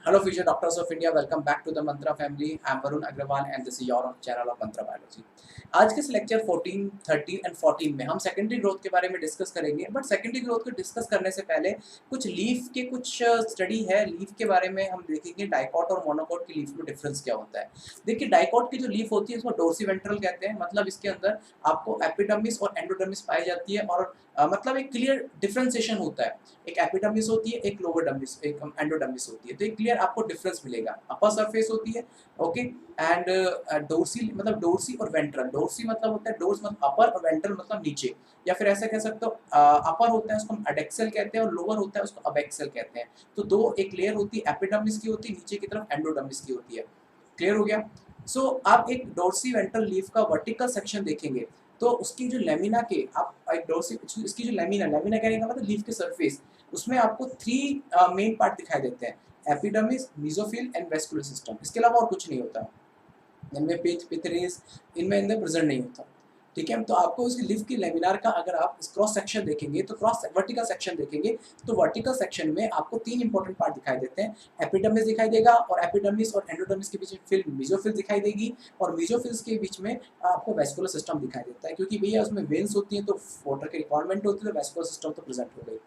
Hello, future doctors of India. Welcome back to the Mantra family. I'm Varun Agrawal, and this is your channel of Mantra Biology. आज के इस lecture 14, 13 and 14 में हम secondary growth के बारे में discuss करेंगे. बट सेकेंडरी ग्रोथ को डिस्कस करने से पहले कुछ लीफ के कुछ स्टडी है. लीफ के बारे में हम देखेंगे डाइकॉट और मोनोकॉट की लीफ में डिफरेंस क्या होता है. देखिए, डाइकॉट की जो लीफ होती है उसको डोर्सीवेंट्रल कहते हैं. मतलब इसके अंदर आपको एपिडर्मिस और एंडोडर्मिस पाई जाती है और मतलब एक क्लियर डिफरेंशिएशन होता है. एक एपिडर्मिस होती है, एक लोअर डर्मिस, एक एंडोडर्मिस होती है. तो एक क्लियर आपको डिफरेंस मिलेगा. अपर सरफेस होती है, ओके, एंड डोर्सी मतलब डोर्सी और वेंट्रल. डोर्सी मतलब होता है डोर्स मतलब अपर और वेंट्रल मतलब नीचे, या फिर ऐसा कह सकते हो अपर होता है उसको हम एडेक्सल कहते हैं और लोअर होता है उसको अबेक्सल कहते हैं. तो दो एक लेयर होती है एपिडर्मिस की होती है, नीचे की तरफ एंडोडर्मिस की होती है. क्लियर हो गया. सो आप एक डोर्सी वेंट्रल लीफ का वर्टिकल सेक्शन देखेंगे तो उसकी जो लेमिना के आप एक डोर्सी इसकी जो लेमिना लेमिना कहने का मतलब लीफ के सरफेस, उसमें आपको थ्री मेन पार्ट दिखाई देते हैं. Epidermis, mesophyll and vascular system. इसके अलावा और कुछ नहीं होता. इनमें पिथरेस इनमें इनमें प्रेजेंट नहीं होता. ठीक है. तो आपको उसकी लिफ की लेमिनार का अगर आप क्रॉस सेक्शन देखेंगे तो क्रॉस वर्टिकल सेक्शन देखेंगे तो वर्टिकल सेक्शन में आपको तीन इंपॉर्टेंट पार्ट दिखाई देते हैं. एपिडर्मिस दिखाई देगा और एपिडर्मिस और एंडोडर्मिस के बीच में फिल्म मेसोफिल दिखाई देगी और मेसोफिल्स के बीच में आपको वेस्कुलर सिस्टम दिखाई देता है. क्योंकि भैया उसमें वेन्स होती हैं तो वाटर की रिक्वायरमेंट होती है तो वेस्कुलर सिस्टम तो प्रेजेंट हो गई.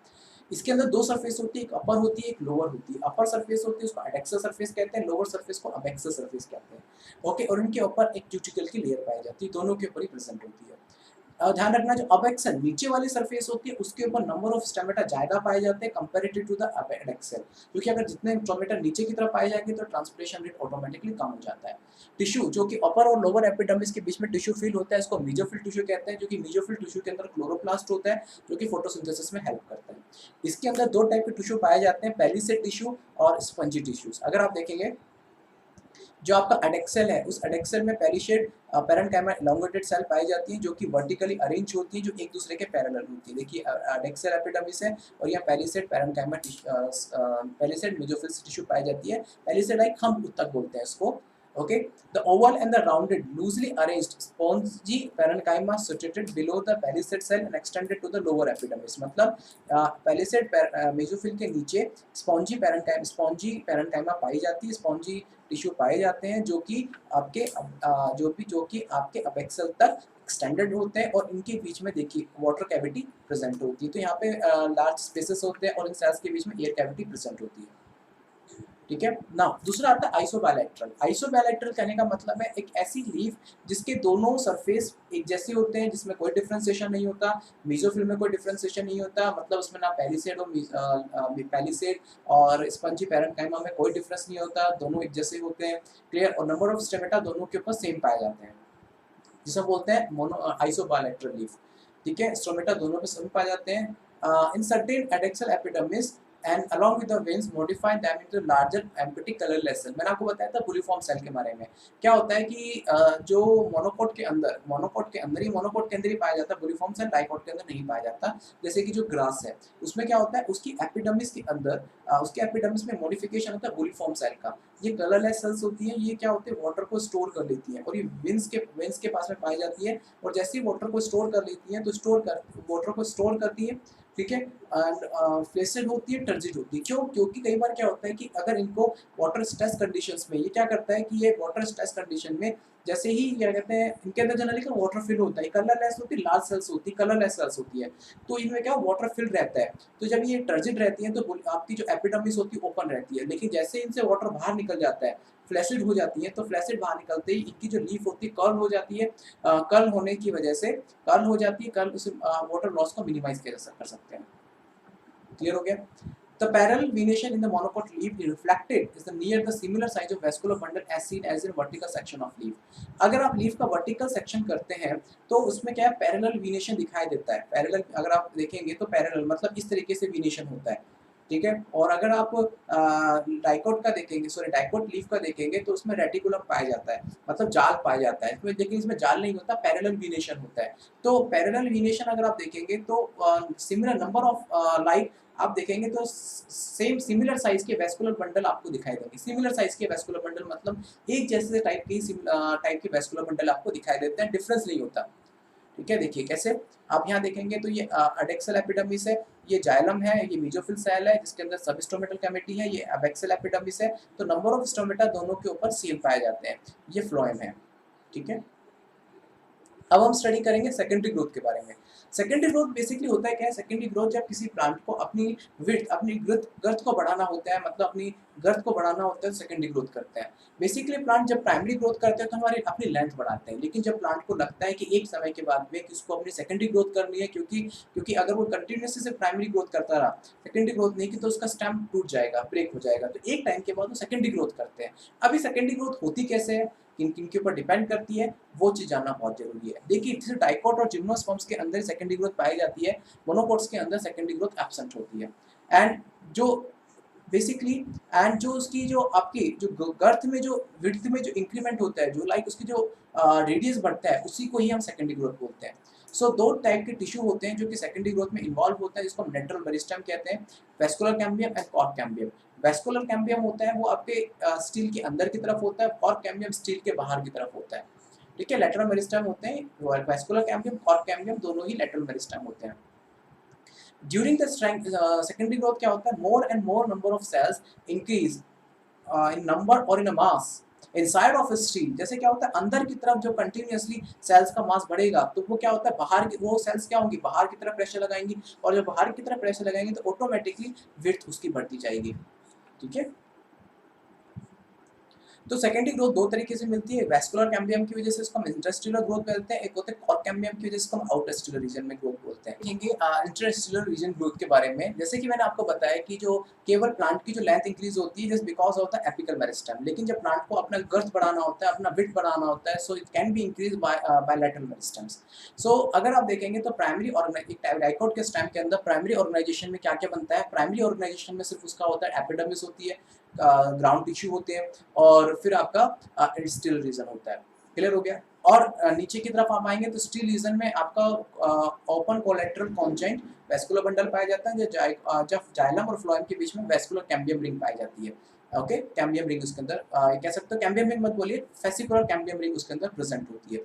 इसके अंदर दो सरफेस होती है, एक अपर होती है एक लोअर होती है. अपर सरफेस होती है उसको एडेक्सल सरफेस कहते हैं, लोअर सरफेस को अबेक्सल सरफेस कहते हैं. ओके. और इनके ऊपर एक क्यूटिकल की लेयर पाई जाती है, दोनों के ऊपर ही प्रेजेंट होती है. ध्यान रखना जो अबेक्सल नीचे वाली सरफेस होती है उसके ऊपर नंबर ऑफ स्टोमेटा ज्यादा पाए जाते हैं कंपैरेटिव टू द एडेक्सल. क्योंकि अगर जितने स्टोमेटा नीचे की तरफ पाए जाएंगे तो ट्रांसपिरेशन रेट ऑटोमेटिकली कम हो जाता है. टिश्यू जो कि अपर और लोअर एपिडर्मिस के बीच में टिश्यू फील होता है इसको मेसोफिल टिश्यू कहते हैं. जो कि मेसोफिल टिश्यू के अंदर क्लोरोप्लास्ट होता है जो कि फोटोसिंथेसिस में हेल्प करता है. इसके अंदर दो टाइप के टिश्यू पाए जाते हैं, पेलिसेड टिश्यू और स्पंजी टिश्यूज. अगर आप देखेंगे जो आपका एडेक्सल है उस एडेक्सल में पेरिशेड पैरेन्काइमा एलोंगेटेड सेल पाई जाती हैं जो कि वर्टिकली अरेंज होती है, जो एक दूसरे के पैरेलल होती है. देखिए एडेक्सल एपिडर्मिस है और यहाँ पेरिसेड पैरेन्काइमा पेरिसेड मेसोफिल टिश्यू पाई जाती है. पेरिसेड एक खंभ उत्तक बोलते हैं इसको. Okay, the oval and the rounded, loosely arranged spongy parenchyma situated below the palisade cell and extended to the lower epidermis. मतलब palisade मेसोफिल के नीचे स्पॉन्जी पैरेन्काइमा पाई जाती है, स्पॉन्जी टिश्यू पाए जाते हैं जो कि आपके अपेक्सल तक एक्सटेंडेड होते हैं और इनके बीच में देखिए वाटर कैविटी प्रेजेंट होती है. तो यहाँ पे लार्ज स्पेसेस होते हैं और इन सेल्स के बीच में एयर कैविटी प्रेजेंट होती है. ठीक है ना. दूसरा आता है आइसोबैलेट्रल. आइसोबैलेट्रल कहने का मतलब है एक ऐसी लीफ जिसके दोनों सरफेस एक जैसे होते हैं, जिसमें कोई डिफरेंशिएशन नहीं होता. मेसोफिल में कोई डिफरेंशिएशन नहीं होता, मतलब उसमें ना पेलिसेड और स्पंजी पैरेन्काइमा में कोई डिफरेंस नहीं होता, दोनों एक जैसे होते हैं. क्लियर. और नंबर ऑफ स्टेमेटा दोनों के ऊपर सेम पाए जाते हैं जिसे बोलते हैं मोनो आइसोबैलेट्रल लीफ. ठीक है. स्टोमेटा दोनों पे सेम पाए जाते हैं. In certain एडेक्सल epidermis and along with the veins modify them into larger empty colorless cell. मैंने आपको बताया था बुलिफॉर्म सेल के बारे में. क्या होता है कि जो मोनोकोट के अंदर ही पाया जाता है बुलिफॉर्म सेल, डाइकोट के अंदर नहीं पाया जाता. जैसे कि जो ग्रास है उसमें क्या होता है उसकी एपिडर्मिस के अंदर उसके एपिडर्मिस में मॉडिफिकेशन होता है बुलिफॉर्म सेल का. ये कलरलेस सेल्स होती हैं, ये क्या होते हैं वाटर को स्टोर कर लेती हैं और ये वेंस के पास में पाई जाती है. और जैसे ही वाटर को स्टोर कर लेती हैं तो वाटर को स्टोर करती है. ठीक है. एंड फ्लेसिड होती है, टर्जिड होती है. क्यों? क्योंकि कई बार क्या होता है कि अगर इनको वाटर स्ट्रेस कंडीशंस में ये क्या करता है कि ये वाटर स्ट्रेस कंडीशन में जैसे ही क्या कहते हैं इनके अंदर जनरली का वाटर फिल होता है, कलरलेस होती है, लार्ज सेल्स होती है, कलरलेस सेल्स होती है. तो इनमें क्या वाटर फिल रहता है. तो जब ये टर्जिड रहती है तो आपकी जो एपिडर्मिस होती है ओपन रहती है, लेकिन जैसे इनसे वाटर बाहर निकल जाता है फ्लैसिड हो जाती है. तो फ्लैसिड बाहर निकलते ही इनकी जो लीफ होती है कर्ल हो जाती है. कर्ल होने की वजह से कर्ल हो जाती है, कर्ल उस वाटर लॉस को मिनिमाइज कर सकते हैं. क्लियर हो गया. The parallel venation in the monocot leaf reflected is the near the similar size of vascular bundle as seen as in vertical section of leaf. अगर आप लीफ का वर्टिकल सेक्शन करते हैं तो उसमें क्या है पैरेलल वेनेशन दिखाई देता है. पैरेलल अगर आप देखेंगे तो पैरेलल मतलब इस तरीके से वेनेशन होता है. ठीक है. और अगर आप डाइकोट लीफ का देखेंगे तो उसमें रेटिकुलम पाया जाता है, मतलब जाल पाया जाता है. इसमें लेकिन इसमें जाल नहीं होता, पैरेलल वेनेशन होता है. तो पैरेलल वेनेशन अगर आप देखेंगे तो सिमिलर नंबर ऑफ लाइक आप देखेंगे तो सेम सिमिलर साइज के वेस्कुलर बंडल आपको दिखाई देंगे. सिमिलर साइज के वेस्कुलर बंडल मतलब एक जैसे टाइप के वेस्कुलर बंडल आपको दिखाई देते हैं, डिफरेंस नहीं होता. ठीक है. देखिए कैसे आप यहाँ देखेंगे तो ये एडेक्सल एपिडर्मिस है, ये जाइलम है, ये मेसोफिल सेल है जिसके अंदर सब स्टोमेटल कैविटी है, ये एबैक्सियल एपिडर्मिस है। तो नंबर ऑफ स्टोमेटा दोनों के ऊपर सेम पाए जाते हैं। ये फ्लोएम है, ठीक है। अब हम स्टडी करेंगे सेकेंडरी ग्रोथ के बारे में। सेकेंडरी ग्रोथ बेसिकली होता है क्या है? सेकेंडरी ग्रोथ जब किसी प्लांट को अपनी विड्थ, अपनी गर्थ को बढ़ाना होता है, मतलब अपनी गर्थ को बढ़ाना होता है, सेकेंडरी ग्रोथ करते हैं। बेसिकली प्लांट जब प्राइमरी ग्रोथ करते हैं तो हमारी अपनी लेंथ बढ़ाते हैं, लेकिन जब प्लांट को लगता है कि एक समय के बाद में कि उसको अपनी सेकेंडरी ग्रोथ करनी है, क्योंकि अगर वो कंटिन्यूसली से प्राइमरी ग्रोथ करता रहा, सेकेंडरी ग्रोथ नहीं की, तो उसका स्टेम टूट जाएगा, ब्रेक हो जाएगा। तो एक टाइम के बाद वो सेकेंडरी ग्रोथ करते हैं। अभी सेकेंडरी ग्रोथ होती कैसे है, किन किन के ऊपर डिपेंड करती है, वो चीज़ जानना बहुत जरूरी है। देखिए, जैसे डाइकोट और जिम्नोस्पर्म्स के अंदर सेकेंडरी ग्रोथ पाई जाती है, मोनोकोट्स के अंदर सेकेंडरी ग्रोथ एब्सेंट होती है। एंड जो बेसिकली एंड जो उसकी जो आपकी जो गर्थ में जो विड्थ में जो इंक्रीमेंट होता है, जो लाइक उसकी जो रेडियस बढ़ता है, उसी को ही हम सेकेंडरी ग्रोथ बोलते हैं। सो दो टाइप के टिश्यू होते हैं जो कि सेकेंडरी ग्रोथ में इन्वॉल्व होता है, जिसको हम लेटरल मेरिस्टेम कहते हैं, vascular cambium and chord cambium. Vascular cambium होता है वो आपके स्टील के अंदर की तरफ होता है, कॉर्ड कैम्बियम स्टील के बाहर की तरफ होता है, ठीक है। लेटरल मेरिस्टेम होते हैं वेस्कुलर कैम्बियम, कॉर्ड कैम्बियम दोनों ही लेटरल मेरिस्टेम होते हैं। ड्यूरिंग द सेकेंडरी ग्रोथ क्या होता है? More and more number of cells increase in number और in a mass inside of stele. जैसे क्या होता है, अंदर की तरफ जो कंटिन्यूअसली सेल्स का मास बढ़ेगा, तो वो क्या होता है, बाहर की वो सेल्स क्या होंगी, बाहर की तरफ प्रेशर लगाएंगी, और जब बाहर की तरफ प्रेशर लगाएंगे तो ऑटोमेटिकली विड्थ उसकी बढ़ती जाएगी, ठीक है। तो सेकेंडरी ग्रोथ दो तरीके से मिलती है, वेस्कुलर कैम्बियम की वजह से इसको हम इंटरस्टेलर ग्रोथ बोलते हैं, एक होता है कॉर्ड कैम्बियम की वजह से इसको हम आउटरस्टेलर रीजन में ग्रोथ बोलते हैं। देखेंगे इंटरस्टेलर रीजन ग्रोथ के बारे में। जैसे कि मैंने आपको बताया कि जो केवल प्लांट की जो लेंथ इंक्रीज होती है just because of the apical meristem, लेकिन जब प्लांट को अपना गर्थ बढ़ाना होता है, अपना विड्थ बढ़ाना होता है, so it can be increase by lateral meristems. So अगर आप देखेंगे तो प्राइमरी डाइकोट के स्टेम के अंदर प्राइमरी ऑर्गेनाइजेशन में क्या क्या बनता है? प्राइमरी ऑर्गेनाइजेशन में सिर्फ उसका होता है एपिडर्मिस होती है, ग्राउंड टिश्यू होते हैं, और फिर आपका स्टील रीजन होता है। क्लियर हो गया? और नीचे की तरफ आप आएंगे तो स्टील रीजन में आपका ओपन कोलेटरल कॉन्जाइंट वेस्कुलर बंडल पाया जाता है, जब जाइलम और फ्लोएम के बीच में वेस्कुलर कैम्बियम रिंग पाई जाती है। ओके, कैम्बियम रिंग उसके अंदर कह सकते हो, कैम्बियम रिंग मत बोलिए, फेसिकुलर कैम्बियम रिंग उसके अंदर प्रेजेंट होती है।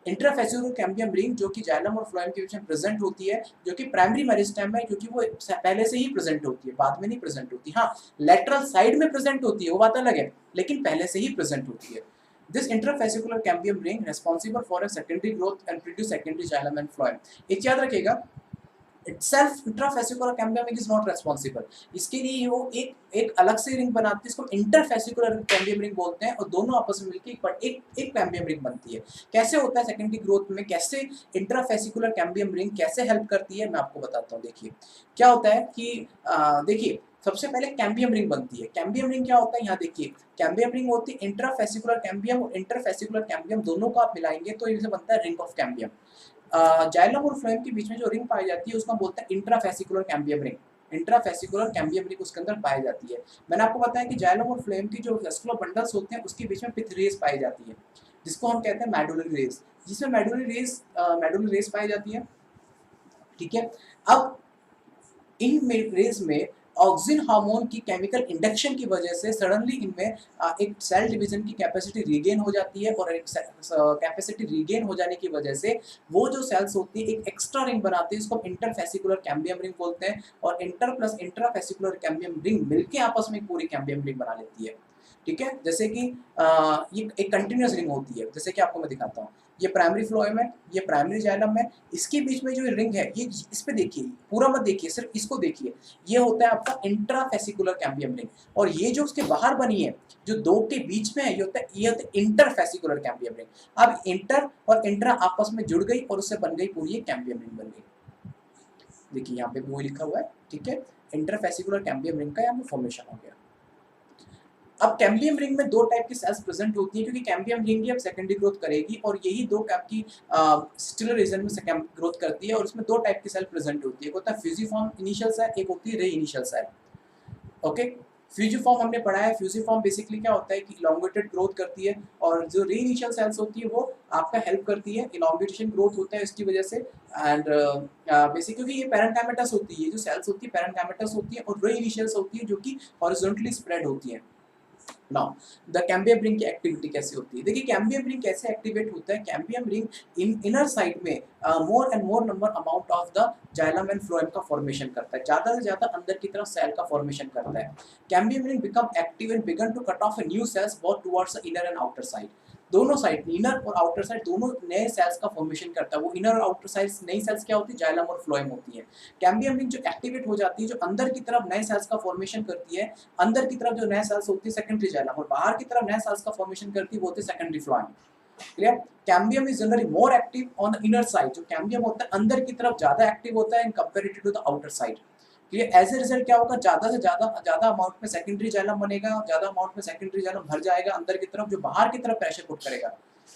इंट्राफेसिकुलर कैम्बियम रिंग जो कि जाइलम और फ्लोएम के बीच में प्रेजेंट होती है, जो कि प्राइमरी मेरिस्टेम है, क्योंकि वो पहले से ही प्रेजेंट होती है, बाद में नहीं प्रेजेंट होती। हाँ, लेटरल साइड में प्रेजेंट होती है, वो बात अलग है, लेकिन पहले से ही प्रेजेंट होती है। This intrafascicular cambium ring responsible for a secondary growth and produce secondary xylem and phloem। एक याद रखिएगा, itself intrafascicular cambium ring is not responsible। इसके लिए वो एक अलग से रिंग बनाती है, इसको इंटरफेसिकुलर कैम्बियम रिंग बोलते हैं, और दोनों आपस में मिलकर एक कैम्बियम रिंग बनती है। कैसे होता है सेकेंडरी ग्रोथ में, कैसे इंटरफेसिकुलर कैम्बियम रिंग कैसे हेल्प करती है, मैं आपको बताता हूँ। देखिए क्या होता है कि देखिए सबसे पहले कैम्बियम रिंग बनती है। कैम्बियम रिंग क्या होता है, यहाँ देखिए, कैम्बियम रिंग होती है इंट्राफेसिकुलर कैम्बियम और इंटरफेसिकुलर कैम्बियम दोनों को आप मिलाएंगे तो इसे बनता है रिंग ऑफ कैम्बियम। जाइलम और फ्लोएम के बीच में जो रिंग पाई जाती है उसको हम बोलते हैं intrafascicular cambium ring. Intrafascicular cambium ring उसके अंदर पाई जाती है। मैंने आपको बताया कि जाइलम और फ्लोएम की जो वेस्कुलर बंडल्स होते हैं उसके बीच में पिथ रेस पाई जाती है, जिसको हम कहते हैं मेडुलरी रेस, जिसमें मेडुलरी रेस पाई जाती है, ठीक है। अब इन रेस में ऑक्सिन हार्मोन की केमिकल इंडक्शन की वजह से सडनली इनमें एक सेल डिवीजन की कैपेसिटी रीगेन हो जाती है, और एक कैपेसिटी रीगेन हो जाने की वजह से वो जो सेल्स होती है एक एक्स्ट्रा रिंग बनाती है, इसको हम इंटरफेसिकुलर कैम्बियम रिंग बोलते हैं, और inter plus intrafascicular cambium ring मिलके आपस में पूरी कैम्बियम रिंग बना लेती है, ठीक है। जैसे कि ये एक कंटिन्यूस रिंग होती है, जैसे कि आपको मैं दिखाता हूँ, ये प्राइमरी फ्लोएम है, ये प्राइमरी जाइलम है, इसके बीच में जो रिंग है, ये इस पे देखिए, पूरा मत देखिए, सिर्फ इसको देखिए, ये होता है आपका इंट्राफेसिकुलर कैम्बियम रिंग, और ये जो उसके बाहर बनी है, जो दो के बीच में है, ये होता है इंटरफेसिकुलर कैम्बियम रिंग। अब इंटर और इंट्रा आपस में जुड़ गई और उससे बन गई पूरी कैम्बियम रिंग बन गई। देखिए यहाँ पे वो लिखा हुआ है, ठीक है, इंटरफेसिकुलर कैम्बियम रिंग का यहाँ पे फॉर्मेशन हो गया। अब कैम्बियम रिंग में दो टाइप की सेल्स प्रेजेंट होती है, क्योंकि कैम्बियम रिंग ही अब सेकेंडरी ग्रोथ करेगी, और यही दो आपकी स्टिलर रीजन में ग्रोथ करती है, और उसमें दो टाइप की सेल प्रेजेंट होती है, एक होता है फ्यूजिफॉर्म इनिशियल सेल, एक होती है रे इनिशियल सेल। ओके, फ्यूजिफॉर्म हमने पढ़ा है, फ्यूजिफॉर्म बेसिकली क्या होता है कि इलोंगेटेड ग्रोथ करती है, और जो रे इनिशियल सेल्स होती है वो आपका हेल्प करती है, इलोंगेशन ग्रोथ होता है इसकी वजह से। एंड बेसिक क्योंकि ये पैरेंकाइमेटस होती है, जो सेल्स होती है पैरेंकाइमेटस होती है, और रे इनिशियल्स होती है जो कि हॉरिजॉन्टली स्प्रेड होती है, नाउ द कैम्बियम रिंग की एक्टिविटी कैसे होती है? देखिए कैम्बियम रिंग कैसे एक्टिवेट होता है? Cambium ring in inner side में more and more number amount of the xylem and phloem का फॉर्मेशन करता है, ज़्यादा से ज़्यादा अंदर की तरफ सेल का फॉर्मेशन करता है। Cambium ring become active and began to cut off new cells both towards the inner and outer side. दोनों साइड, इनर और आउटर साइड दोनों नए सेल्स का फॉर्मेशन करता है। वो इनर और आउटर साइड नई सेल्स क्या होती है? जाइलम और फ्लोएम होती है। कैम्बियम रिंग जो एक्टिवेट हो जाती है, जो अंदर की तरफ नए सेल्स का फॉर्मेशन करती है, अंदर की तरफ जो नए सेल्स होती है सेकेंडरी जाइलम, और बाहर की तरफ नए सेल्स का फॉर्मेशन करती है वो होती है secondary phloem. Clear? Cambium is generally more active on the inner side. जो कैम्बियम होता है अंदर की तरफ ज्यादा एक्टिव होता है in comparative to the outer side. Clear? As a result क्या होगा? ज्यादा से ज्यादा अमाउंट में सेकेंडरी जाइलम बनेगा, ज्यादा अमाउंट में सेकेंडरी जाइलम भर जाएगा अंदर की तरफ, जो बाहर की तरफ प्रेशर पुट करेगा।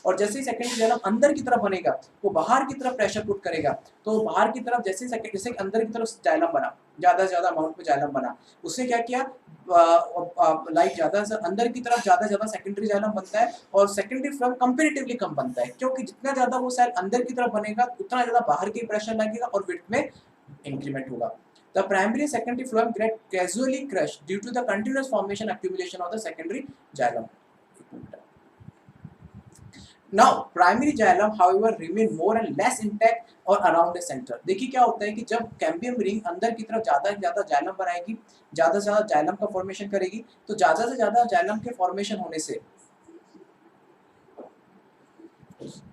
और जैसे ही सेकेंडरी जाइलम अंदर की तरफ बनेगा, वो बाहर की तरफ प्रेशर पुट करेगा, तो बाहर की तरफ जैसे अंदर की तरफ जाइलम बना, ज्यादा से ज्यादा अमाउंट में जाइलम बना, उसने क्या किया? लाइक ज्यादा से अंदर की तरफ ज्यादा सेकेंडरी जाइलम बनता है, और सेकेंडरी फ्लोएम कंपैरेटिवली कम बनता है, क्योंकि जितना ज्यादा वो सेल अंदर की तरफ बनेगा उतना ज्यादा बाहर की प्रेशर लगेगा और विड्थ में इंक्रीमेंट होगा। The primary and secondary phloem get casually crushed due to the continuous formation accumulation of the secondary xylem. Now, primary xylem, however, remain more and less intact और around the center. देखिए क्या होता है कि जब cambium ring अंदर की तरफ ज्यादा से ज्यादा जाइलम बनाएगी, ज्यादा से ज्यादा जाइलम का फॉर्मेशन करेगी, तो ज्यादा से ज्यादा जाइलम के फॉर्मेशन होने से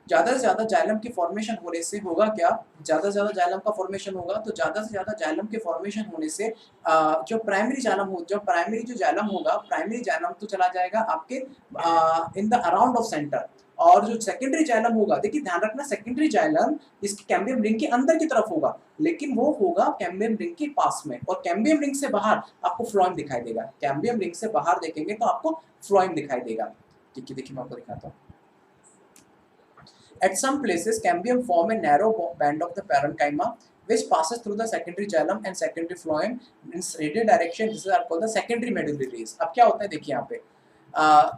ज्यादा से ज्यादा जाइलम के फॉर्मेशन होने से होगा क्या? ज्यादा से ज्यादा जाइलम का फॉर्मेशन होगा, तो ज्यादा से ज्यादा जाइलम के फॉर्मेशन होने से जो प्राइमरी जो जाइलम होगा, प्राइमरी जाइलम तो चला जाएगा आपके in the around of centre, और जो सेकेंडरी जाइलम होगा, देखिए ध्यान रखना, सेकेंडरी जाइलम इसकी कैम्बियम रिंग के अंदर की तरफ होगा, लेकिन वो होगा कैम्बियम रिंग के पास में, और कैम्बियम रिंग से बाहर आपको फ्लोएम दिखाई देगा। कैम्बियम रिंग से बाहर देखेंगे तो आपको फ्लोएम दिखाई देगा। देखिए मैं आपको दिखाता हूँ। At some places, cambium form a narrow band of the parenchyma which passes through the secondary xylem and secondary phloem in radial direction. This is called the secondary medullary rays. अब क्या होता है देखिए यहाँ पे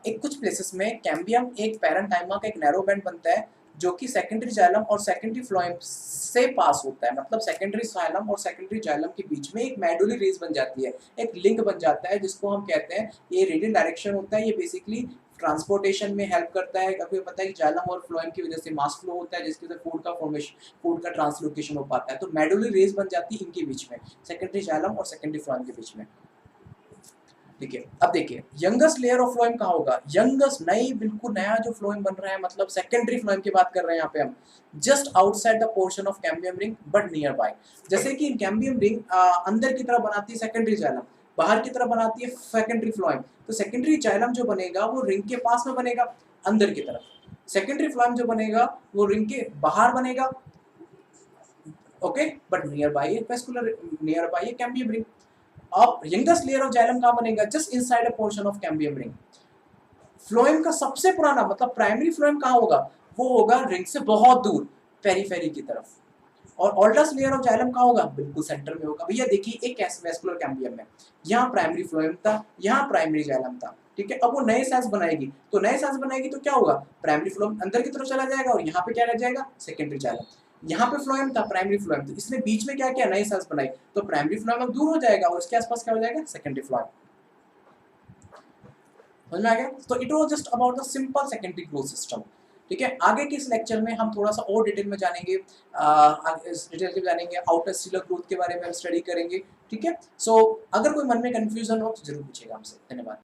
एक कुछ प्लेसेस में कैम्बियम एक पैरेंकाइमा का एक नैरो बैंड बनता है जो कि सेकेंडरी जाइलम और सेकेंडरी फ्लोएम से पास होता है, मतलब सेकेंडरी जाइलम और सेकेंडरी जाइलम के बीच में एक मेडुलरी रेज बन जाती है, एक लिंक बन जाता है, जिसको हम कहते हैं ये रेडियल डायरेक्शन होता है। ये बेसिकली ट्रांसपोर्टेशन में हेल्प करता है। आपको पता है कि जाइलम और फ्लोएम की वजह से मास फ्लो होता है, जिसकी वजह से फूड का फॉर्मेशन, फूड का ट्रांसलोकेशन हो पाता है, तो मेडुलरी रेज बन जाती है इनके बीच में, सेकेंडरी जाइलम और सेकेंडरी फ्लोएम के बीच में। देखिए अब देखिए यंगेस्ट लेयर ऑफ फ्लोएम कहाँ होगा? यंगेस्ट नई बिल्कुल नया जो फ्लोएम बन रहा है, मतलब सेकेंडरी फ्लोएम की बात कर रहे हैं यहाँ पे हम, just outside the portion of cambium ring but near by. जैसे कि कैम्बियम रिंग अंदर की तरफ बनाती है सेकेंडरी जाइलम, बाहर की तरफ बनाती है सेकेंडरी फ्लोएम, तो सेकेंडरी जाइलम जो बनेगा वो रिंग के पास में बनेगा अंदर की तरफ, सेकेंडरी फ्लोएम जो बनेगा वो रिंग के बाहर बनेगा, okay, but near by vascular, near by cambium ring. अब यंगेस्ट लेयर ऑफ जाइलम कहाँ बनेगा? Just inside a portion of cambium ring. Phloem का सबसे पुराना मतलब प्राइमरी फ्लोएम कहाँ होगा? वो होगा रिंग से बहुत दूर, पेरीफेरी की तरफ। और ओल्डेस्ट लेयर ऑफ जाइलम कहाँ होगा? बिल्कुल सेंटर में होगा। भैया देखिए एक वेस्कुलर कैम्बियम है, यहाँ प्राइमरी फ्लोएम था, यहाँ प्राइमरी जाइलम था, ठीक है। अब वो नए सेल्स बनाएगी, तो नए सेल्स बनाएगी तो क्या होगा? प्राइमरी फ्लोएम अंदर की तरफ चला जाएगा और यहाँ पे क्या रह जाएगा? Secondary xylem. यहाँ पे फ्लोएम था, प्राइमरी फ्लोएम, तो इसने बीच में क्या किया? नए सेल्स बनाई, तो प्राइमरी फ्लोएम अब दूर हो जाएगा और इसके आसपास क्या हो जाएगा? Secondary phloem. समझ में आ गया? तो it was just about the simple secondary growth system, ठीक है। आगे के इस लेक्चर में हम थोड़ा सा और डिटेल में जानेंगे, आउटर सेलुलर ग्रोथ के बारे में हम स्टडी करेंगे, ठीक है। सो अगर कोई मन में कंफ्यूजन हो तो जरूर पूछिएगा हमसे। धन्यवाद।